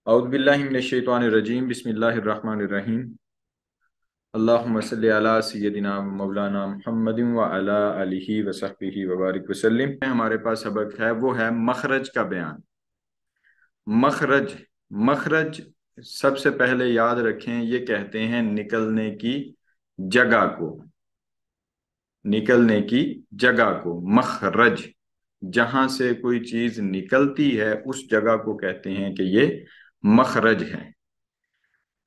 अऊज़ु बिल्लाहि मिनश शैतानिर रजीम बिस्मिल्लाहिर रहमानिर रहीम अल्लाहुम्मा सल्लि अला सय्यदिना मौलाना मुहम्मदिन व अला आलिहि व सहबिहि व बारिक वसल्लम। हमारे पास सबक है, वो है मखरज का बयान। मखरज मखरज सबसे पहले याद रखें, ये कहते हैं निकलने की जगह को। निकलने की जगह को मखरज, जहां से कोई चीज निकलती है उस जगह को कहते हैं कि ये मखरज है।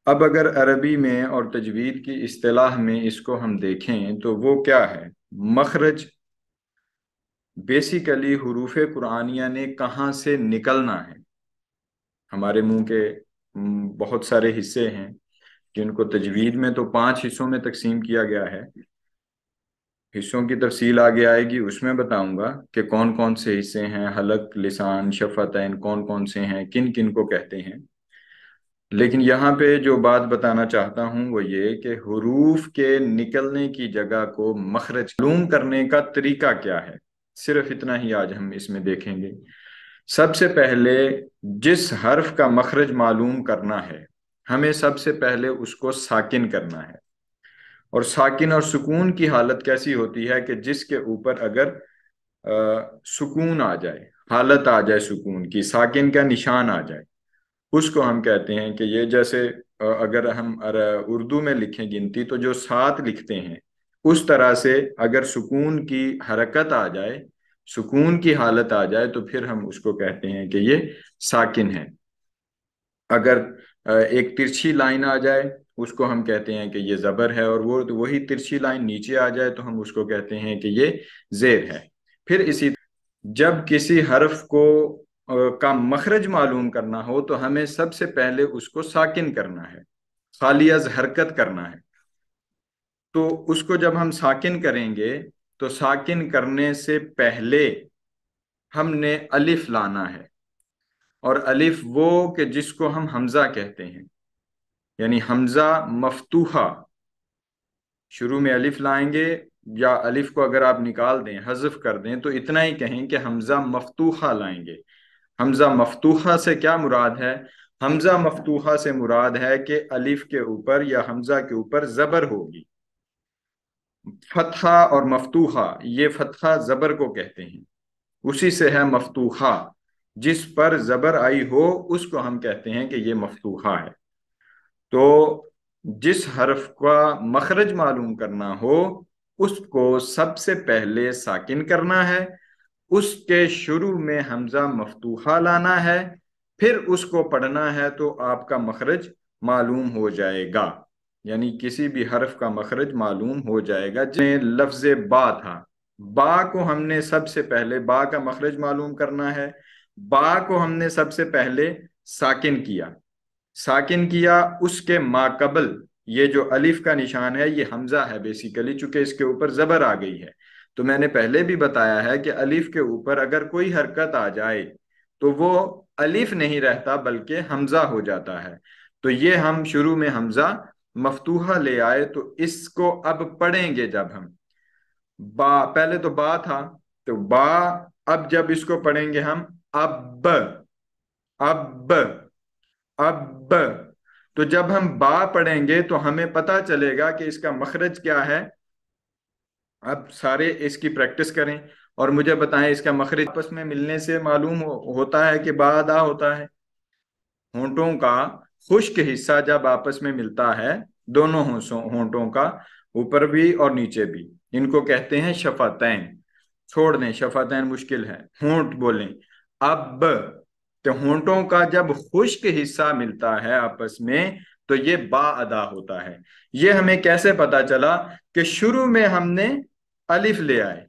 अब अगर अरबी में और तजवीद की इस्तिलाह में इसको हम देखें तो वो क्या है? मखरज बेसिकली हुरूफ कुरानिया ने कहाँ से निकलना है। हमारे मुंह के बहुत सारे हिस्से हैं जिनको तजवीद में तो 5 हिस्सों में तकसीम किया गया है। हिस्सों की तफसील आगे आएगी, उसमें बताऊंगा कि कौन कौन से हिस्से हैं, हलक, लिसान, शफतैन कौन कौन से हैं, किन किन को कहते हैं। लेकिन यहाँ पे जो बात बताना चाहता हूँ वो ये कि हुरूफ के निकलने की जगह को मखरज मालूम करने का तरीका क्या है, सिर्फ इतना ही आज हम इसमें देखेंगे। सबसे पहले जिस हर्फ का मखरज मालूम करना है, हमें सबसे पहले उसको साकिन करना है। और साकिन और सुकून की हालत कैसी होती है कि जिसके ऊपर अगर सुकून आ जाए, हालत आ जाए सुकून की, साकिन का निशान आ जाए, उसको हम कहते हैं कि ये जैसे अगर हम उर्दू में लिखें गिनती तो जो 7 लिखते हैं, उस तरह से अगर सुकून की हरकत आ जाए, सुकून की हालत आ जाए, तो फिर हम उसको कहते हैं कि ये साकिन है। अगर एक तिरछी लाइन आ जाए, उसको हम कहते हैं कि ये जबर है, और वो तो वही तिरछी लाइन नीचे आ जाए तो हम उसको कहते हैं कि ये जेर है। फिर इसी जब किसी हर्फ को का मखरज मालूम करना हो तो हमें सबसे पहले उसको साकिन करना है, खाली अज हरकत करना है। तो उसको जब हम साकिन करेंगे तो साकिन करने से पहले हमने अलिफ लाना है। और अलिफ वो कि जिसको हम हमजा कहते हैं, यानी हमजा मफ्तूहा। शुरू में अलिफ लाएंगे, या अलिफ को अगर आप निकाल दें, हज़फ कर दें, तो इतना ही कहें कि हमजा मफ्तूहा लाएंगे। हमजा मफ्तूहा से क्या मुराद है? हमजा मफ्तूहा से मुराद है कि अलिफ के ऊपर या हमजा के ऊपर जबर होगी। फतहा और मफ्तूहा, ये फतहा जबर को कहते हैं, उसी से है मफ्तूहा। जिस पर जबर आई हो उसको हम कहते हैं कि ये मफ्तूहा है। तो जिस हर्फ का मखरज मालूम करना हो उसको सबसे पहले साकिन करना है, उसके शुरू में हमजा मफ्तूहा लाना है, फिर उसको पढ़ना है, तो आपका मखरज मालूम हो जाएगा। यानी किसी भी हर्फ का मखरज मालूम हो जाएगा। जिसमें लफ्ज बा था, बा को हमने सबसे पहले, बा का मखरज मालूम करना है, बा को हमने सबसे पहले साकिन किया। साकिन किया, उसके माकबल ये जो अलिफ का निशान है ये हमजा है बेसिकली, चूंकि इसके ऊपर जबर आ गई है। तो मैंने पहले भी बताया है कि अलिफ के ऊपर अगर कोई हरकत आ जाए तो वो अलिफ नहीं रहता बल्कि हमजा हो जाता है। तो ये हम शुरू में हमजा मफ्तूहा ले आए, तो इसको अब पढ़ेंगे जब हम बा, पहले तो बा था, तो बा, अब जब इसको पढ़ेंगे हम अब, अब, अब, तो जब हम बा पढ़ेंगे तो हमें पता चलेगा कि इसका मखरज क्या है। अब सारे इसकी प्रैक्टिस करें और मुझे बताएं इसका मखरज आपस में मिलने से मालूम होता है कि बा अदा होता है। होंठों का खुश्क हिस्सा जब आपस में मिलता है, दोनों होंठों का, ऊपर भी और नीचे भी, इनको कहते हैं शफातैन। छोड़ दें, शफातैन मुश्किल है, होंठ बोलें अब। तो होंठों का जब खुश्क हिस्सा मिलता है आपस में तो ये बा अदा होता है। ये हमें कैसे पता चला? कि शुरू में हमने अलिफ ले आए,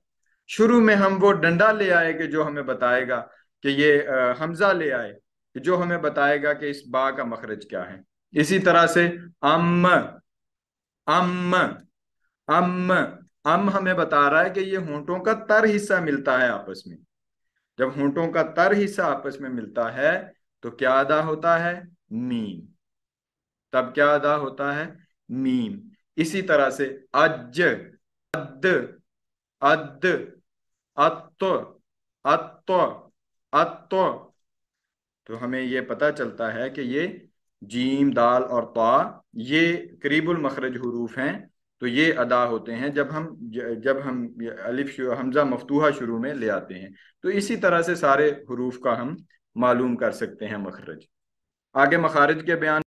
शुरू में हम वो डंडा ले आए कि जो हमें बताएगा कि ये हमजा ले आए कि जो हमें बताएगा कि इस बा का मखरज क्या है। इसी तरह से अम, अम, अम, अम हमें बता रहा है कि ये होंठों का तर हिस्सा मिलता है आपस में। जब होंठों का तर हिस्सा आपस में मिलता है तो क्या अदा होता है? मीम। तब क्या अदा होता है? मीम। इसी तरह से अज, अद, अद, अत, अत, अत, تو ہمیں یہ پتہ چلتا ہے کہ یہ جیم، دال اور طا یہ قریب المخرج حروف ہیں، تو یہ ادا ہوتے ہیں جب ہم الف حمزہ مفتوحہ شروع میں لے آتے ہیں۔ تو اسی طرح سے سارے حروف کا ہم معلوم کر سکتے ہیں مخرج۔ آگے مخارج کے بیان